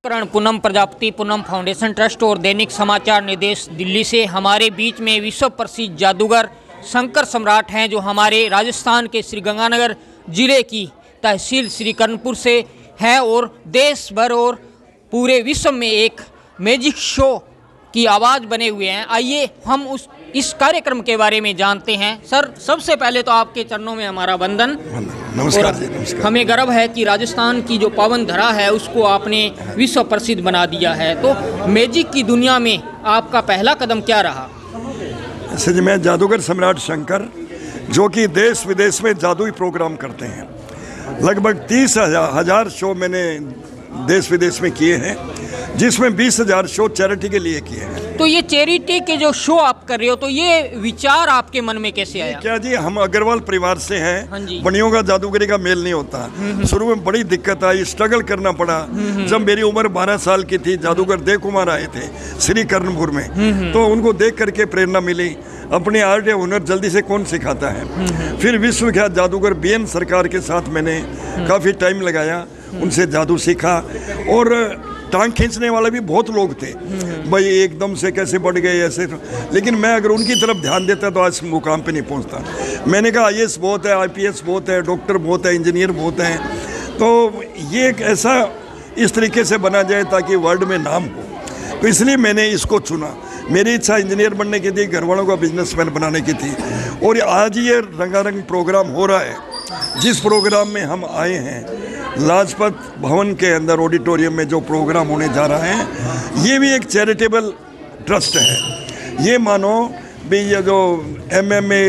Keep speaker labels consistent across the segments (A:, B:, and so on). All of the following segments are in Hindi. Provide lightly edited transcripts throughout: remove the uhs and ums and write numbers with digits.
A: करण पूनम प्रजापति पूनम फाउंडेशन ट्रस्ट और दैनिक समाचार निर्देश दिल्ली से। हमारे बीच में विश्व प्रसिद्ध जादूगर शंकर सम्राट हैं, जो हमारे राजस्थान के श्रीगंगानगर जिले की तहसील श्रीकरणपुर से हैं और देश भर और पूरे विश्व में एक मैजिक शो की आवाज़ बने हुए हैं। आइए हम इस कार्यक्रम के बारे में जानते हैं। सर, सबसे पहले तो आपके चरणों में हमारा वंदन।
B: नमस्कार जी, नमस्कार।
A: हमें गर्व है कि राजस्थान की जो पावन धरा है उसको आपने विश्व प्रसिद्ध बना दिया है। तो मैजिक की दुनिया में आपका पहला कदम क्या रहा?
B: ऐसे जी, मैं जादूगर सम्राट शंकर, जो कि देश विदेश में जादुई प्रोग्राम करते हैं। लगभग 30,000 शो मैंने देश विदेश में किए हैं, जिसमें 20,000 शो चैरिटी के लिए किए हैं।
A: तो ये चैरिटी के जो शो आप कर रहे हो, तो ये विचार आपके मन में कैसे आया?
B: क्या जी, हम अग्रवाल परिवार से
A: हाँ
B: हैं।
A: जी।
B: बनियों का जादूगरी का मेल नहीं होता। शुरू में बड़ी दिक्कत आई, स्ट्रगल करना पड़ा। जब मेरी उम्र 12 साल की थी, जादूगर देव कुमार आए थे श्रीकरणपुर में, तो उनको देख करके प्रेरणा मिली। अपने आर्ट या हुनर जल्दी से कौन सिखाता है। फिर विश्वविख्यात जादूगर BN सरकार के साथ मैंने काफ़ी टाइम लगाया, उनसे जादू सीखा। और टांग खींचने वाले भी बहुत लोग थे, भाई एकदम से कैसे बढ़ गए ऐसे। लेकिन मैं अगर उनकी तरफ ध्यान देता तो आज मुकाम पे नहीं पहुंचता। मैंने कहा IAS बहुत है, IPS बहुत है, डॉक्टर बहुत है, इंजीनियर बहुत हैं। तो ये एक ऐसा इस तरीके से बना जाए ताकि वर्ल्ड में नाम हो, तो इसलिए मैंने इसको चुना। मेरी इच्छा इंजीनियर बनने की थी, घर वालों का बिजनेसमैन बनाने की थी। और आज ये रंगारंग प्रोग्राम हो रहा है। जिस प्रोग्राम में हम आए हैं, लाजपत भवन के अंदर ऑडिटोरियम में जो प्रोग्राम होने जा रहा है, ये भी एक चैरिटेबल ट्रस्ट है। ये मानो भी ये जो MMA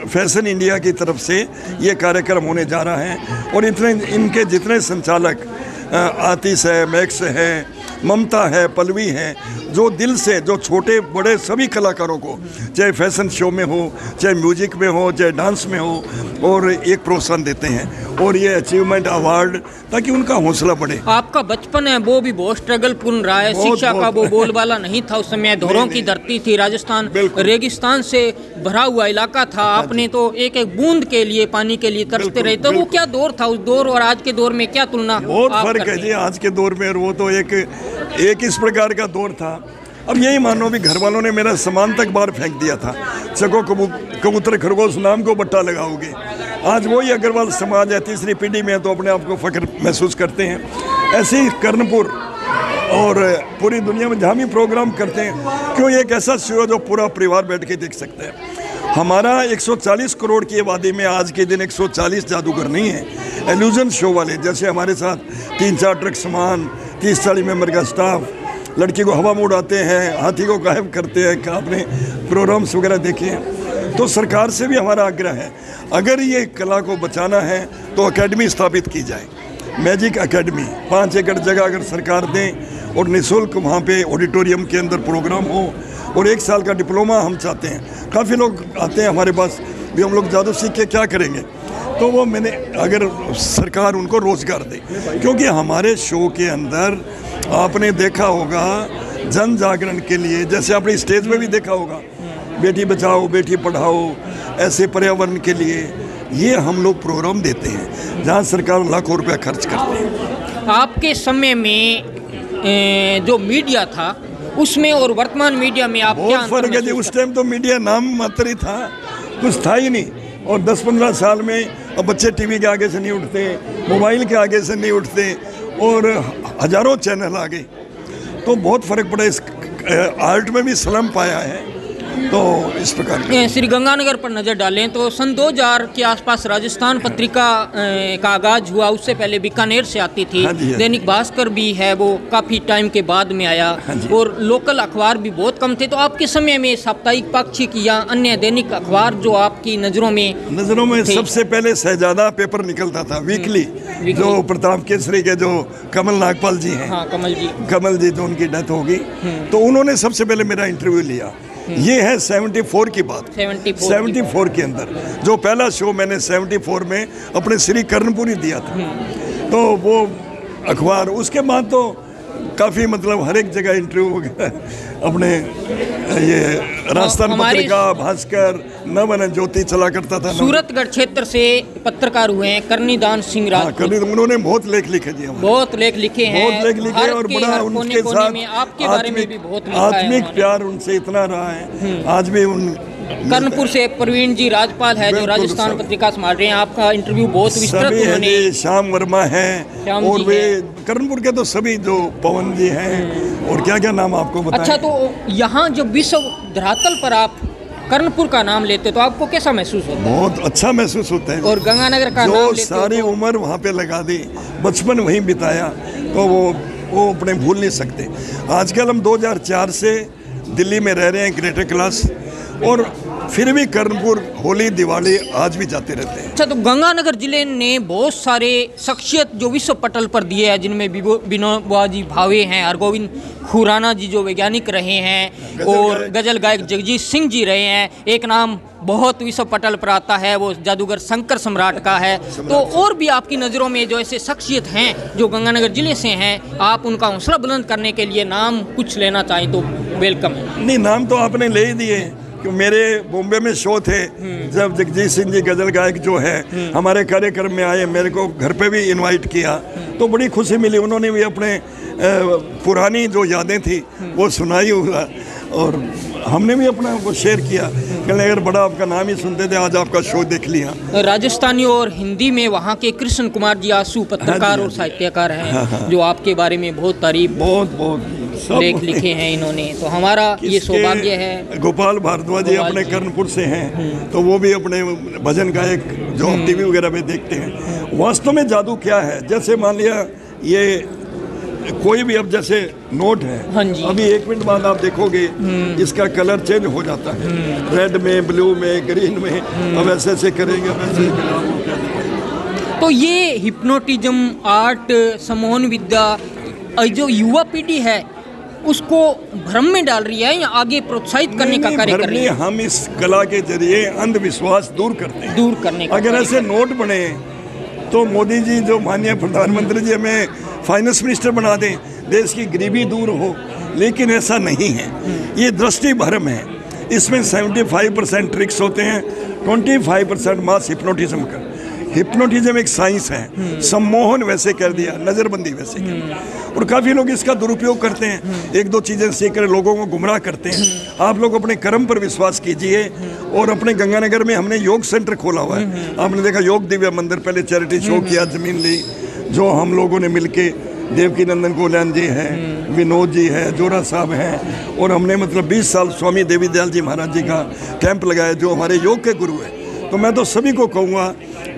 B: फैशन इंडिया की तरफ से ये कार्यक्रम होने जा रहा है। और इनके जितने संचालक आतिश है, मैक्स है, ममता है, पल्लवी है, जो दिल से, जो छोटे बड़े सभी कलाकारों को, चाहे फैशन शो में हो, चाहे म्यूजिक में हो, चाहे डांस में हो, और एक प्रोत्साहन देते हैं। और ये अचीवमेंट अवार्ड, ताकि उनका हौसला बढ़े।
A: आपका बचपन है वो भी बहुत स्ट्रगल पूर्ण रहा है। शिक्षा का वो बोलबाला नहीं था उस समय, धोरों की धरती थी, राजस्थान रेगिस्तान से भरा हुआ इलाका था। आपने तो एक एक बूंद के लिए, पानी के लिए तरसते रहे। तो वो क्या दौर था उस दौर और आज के दौर में, क्या तुलना?
B: बहुत फर्क है जी आज के दौर में, और वो तो एक इस प्रकार का दौर था। अब यही मानो भी घर वालों ने मेरा सामान तक बाहर फेंक दिया था। चको कबूतर खरगोश नाम को बट्टा लगाओगे। आज वही अग्रवाल समाज है, तीसरी पीढ़ी में, तो अपने आप को फख्र महसूस करते हैं। ऐसे ही कर्णपुर और पूरी दुनिया में जहाँ भी प्रोग्राम करते हैं, क्यों एक ऐसा शो जो पूरा परिवार बैठ के देख सकते हैं। हमारा 140 करोड़ की आबादी में आज के दिन 140 जादूगर नहीं है। एल्यूजन शो वाले, जैसे हमारे साथ 3-4 ट्रक सामान, 30-40 मेंबर का स्टाफ, लड़की को हवा में उड़ाते हैं, हाथी को गायब करते हैं। आपने प्रोग्राम्स वगैरह देखे हैं। तो सरकार से भी हमारा आग्रह है, अगर ये कला को बचाना है तो एकेडमी स्थापित की जाए। मैजिक एकेडमी 5 एकड़ जगह अगर सरकार दें और निःशुल्क वहाँ पे ऑडिटोरियम के अंदर प्रोग्राम हो, और 1 साल का डिप्लोमा हम चाहते हैं। काफ़ी लोग आते हैं हमारे पास भी, हम लोग जादू सीख के क्या करेंगे। तो वो मैंने, अगर सरकार उनको रोज़गार दे, क्योंकि हमारे शो के अंदर आपने देखा होगा जन जागरण के लिए, जैसे आपने स्टेज में भी देखा होगा, बेटी बचाओ बेटी पढ़ाओ, ऐसे पर्यावरण के लिए ये हम लोग प्रोग्राम देते हैं, जहाँ सरकार लाखों रुपया खर्च करती है।
A: आपके समय में जो मीडिया था उसमें और वर्तमान मीडिया में आप क्या
B: बहुत फर्क है जी। उस टाइम तो मीडिया नाम मात्र ही था, कुछ था ही नहीं। और 10-15 साल में अब बच्चे टीवी के आगे से नहीं उठते, मोबाइल के आगे से नहीं उठते, और हजारों चैनल आ गए। तो बहुत फ़र्क पड़ा। इस आर्ट में भी सलाम पाया है। तो इस प्रकार
A: श्रीगंगानगर पर नज़र डालें तो सन 2000 के आसपास राजस्थान पत्रिका का आगाज हुआ। उससे पहले बीकानेर से आती थी।
B: हाँ जी,
A: दैनिक भास्कर भी है, वो काफ़ी टाइम के बाद में आया। और लोकल अखबार भी बहुत कम थे। तो आपके समय में साप्ताहिक, पाक्षिक या अन्य दैनिक अखबार जो आपकी नज़रों में
B: सबसे पहले शहजादा पेपर निकलता था, वीकली, जो प्रताप केसरी के जो कमल नागपाल जी हैं।
A: हाँ, कमल जी
B: जो उनकी डेथ होगी, तो उन्होंने सबसे पहले मेरा इंटरव्यू लिया। ये है 74 की बात। 74 के अंदर जो पहला शो मैंने 74 में अपने श्रीकरणपुर ही दिया था। तो वो अखबार, उसके बाद तो काफ़ी मतलब हर एक जगह इंटरव्यू वगैरह अपने ये राजस्थान पत्रिका, भास्कर, नवन ज्योति चला करता था।
A: सूरतगढ़ क्षेत्र से पत्रकार हुए हैं करनीदान सिंह राजपूत।
B: उन्होंने बहुत लेख लिखे जी,
A: बहुत लेख लिखे हैं,
B: बहुत लेख लिखे और बड़ा उनके साथ
A: आपके बारे में भी बहुत लिखा है।
B: आत्मिक प्यार उनसे इतना रहा है, आज भी उन
A: कर्णपुर से प्रवीण जी राजपाल है जो राजस्थान पत्रिका संभाल रहे हैं। आपका इंटरव्यू बहुत विस्तृत उन्होंने।
B: श्याम वर्मा है और वे कर्णपुर के तो सभी जो पवन जी हैं और क्या क्या नाम आपको बताएं।
A: अच्छा, तो यहाँ जब विश्व धरातल पर आप कर्णपुर का नाम लेते तो आपको कैसा महसूस होता है?
B: बहुत अच्छा महसूस होता है।
A: और गंगानगर का नाम लेते
B: सारी उम्र वहाँ पे लगा दी, बचपन वहीं बिताया, तो वो अपने भूल नहीं सकते। आजकल हम 2004 से दिल्ली में रह रहे हैं, ग्रेटर क्लास, और फिर भी कर्णपुर होली दिवाली आज भी जाते रहते हैं।
A: अच्छा, तो गंगानगर जिले ने बहुत सारे शख्सियत जो विश्व पटल पर दिए हैं, जिनमें विनोबा जी भावे हैं, हरगोविंद खुराना जी जो वैज्ञानिक रहे हैं, और गजल गायक जगजीत सिंह जी रहे हैं। एक नाम बहुत विश्व पटल पर आता है, वो जादूगर शंकर सम्राट का है। तो और भी आपकी नज़रों में जो ऐसे शख्सियत हैं जो गंगानगर जिले से हैं, आप उनका हौसला बुलंद करने के लिए नाम कुछ लेना चाहें तो वेलकम है।
B: नहीं, नाम तो आपने ले ही दिए कि मेरे बॉम्बे में शो थे, जब जगजीत सिंह जी गजल गायक जो है हमारे कार्यक्रम में आए, मेरे को घर पे भी इनवाइट किया, तो बड़ी खुशी मिली। उन्होंने भी अपने पुरानी जो यादें थी वो सुनाई हुआ, और हमने भी अपना वो शेयर किया। कहने अगर बड़ा आपका नाम ही सुनते थे, आज आपका शो देख लिया।
A: राजस्थानी और हिंदी में वहाँ के कृष्ण कुमार जी आंसू पत्रकार और साहित्यकार हैं, जो आपके बारे में बहुत तारीफ, बहुत लेख लिखे हैं इन्होंने। तो हमारा ये सौभाग्य है।
B: गोपाल भारद्वाज जी अपने कर्णपुर से हैं, तो वो भी अपने भजन गायक जो हम टीवी वगैरह में देखते हैं। वास्तव में जादू क्या है, जैसे मान लिया ये कोई भी, अब जैसे नोट है,
A: हाँ जी,
B: अभी 1 मिनट बाद आप देखोगे इसका कलर चेंज हो जाता है, रेड में, ब्लू में, ग्रीन में, अब ऐसे ऐसे करेंगे, वैसे करेंगे।
A: तो ये हिप्नोटिज्म, आर्ट, सम्मोहन विद्या जो युवा पीढ़ी है उसको भ्रम में डाल रही है या आगे प्रोत्साहित करने का कार्य कर रही है?
B: हम इस कला के जरिए अंधविश्वास दूर करते हैं,
A: दूर करने का।
B: अगर ऐसे नोट बने तो मोदी जी जो माननीय प्रधानमंत्री जी हमें फाइनेंस मिनिस्टर बना दें, देश की गरीबी दूर हो, लेकिन ऐसा नहीं है। ये दृष्टि भ्रम है। इसमें 75% ट्रिक्स होते हैं, 25% मास हिप्नोटिज्म का। हिप्नोटिज्म एक साइंस है, सम्मोहन वैसे कर दिया, नज़रबंदी वैसे कर दिया, और काफ़ी लोग इसका दुरुपयोग करते हैं, 1-2 चीज़ें सीख कर लोगों को गुमराह करते हैं। आप लोग अपने कर्म पर विश्वास कीजिए। और अपने गंगानगर में हमने योग सेंटर खोला हुआ है, आपने देखा, योग दिव्य मंदिर, पहले चैरिटी शो किया, ज़मीन ली, जो हम लोगों ने मिलके, देवकी नंदन कोल्यान जी हैं, विनोद जी है, जोरा साहब हैं, और हमने मतलब 20 साल स्वामी देवी दयाल जी महाराज जी का कैंप लगाया, जो हमारे योग के गुरु हैं। तो मैं तो सभी को कहूँगा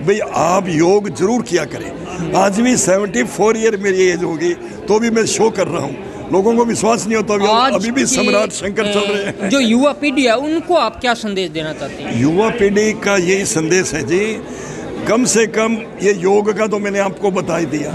B: भाई आप योग जरूर किया करें। आज भी 74 ईयर मेरी एज होगी तो भी मैं शो कर रहा हूँ, लोगों को विश्वास नहीं होता, अभी भी सम्राट शंकर चल रहे हैं।
A: जो युवा पीढ़ी है उनको आप क्या संदेश देना चाहते हैं?
B: युवा पीढ़ी का यही संदेश है जी, कम से कम ये योग का तो मैंने आपको बता ही दिया,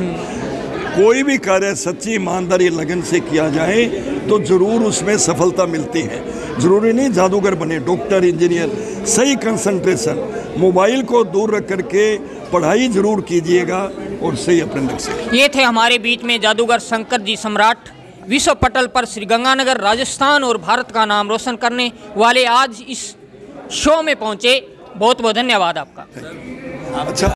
B: कोई भी कार्य सच्ची ईमानदारी लगन से किया जाए तो ज़रूर उसमें सफलता मिलती है। ज़रूरी नहीं जादूगर बने, डॉक्टर, इंजीनियर, सही कंसंट्रेशन, मोबाइल को दूर रख करके पढ़ाई ज़रूर कीजिएगा और सही अपने लक्ष्य।
A: ये थे हमारे बीच में जादूगर शंकर जी सम्राट, विश्व पटल पर श्रीगंगानगर, राजस्थान और भारत का नाम रोशन करने वाले आज इस शो में पहुँचे। बहुत बहुत धन्यवाद आपका।
B: अच्छा।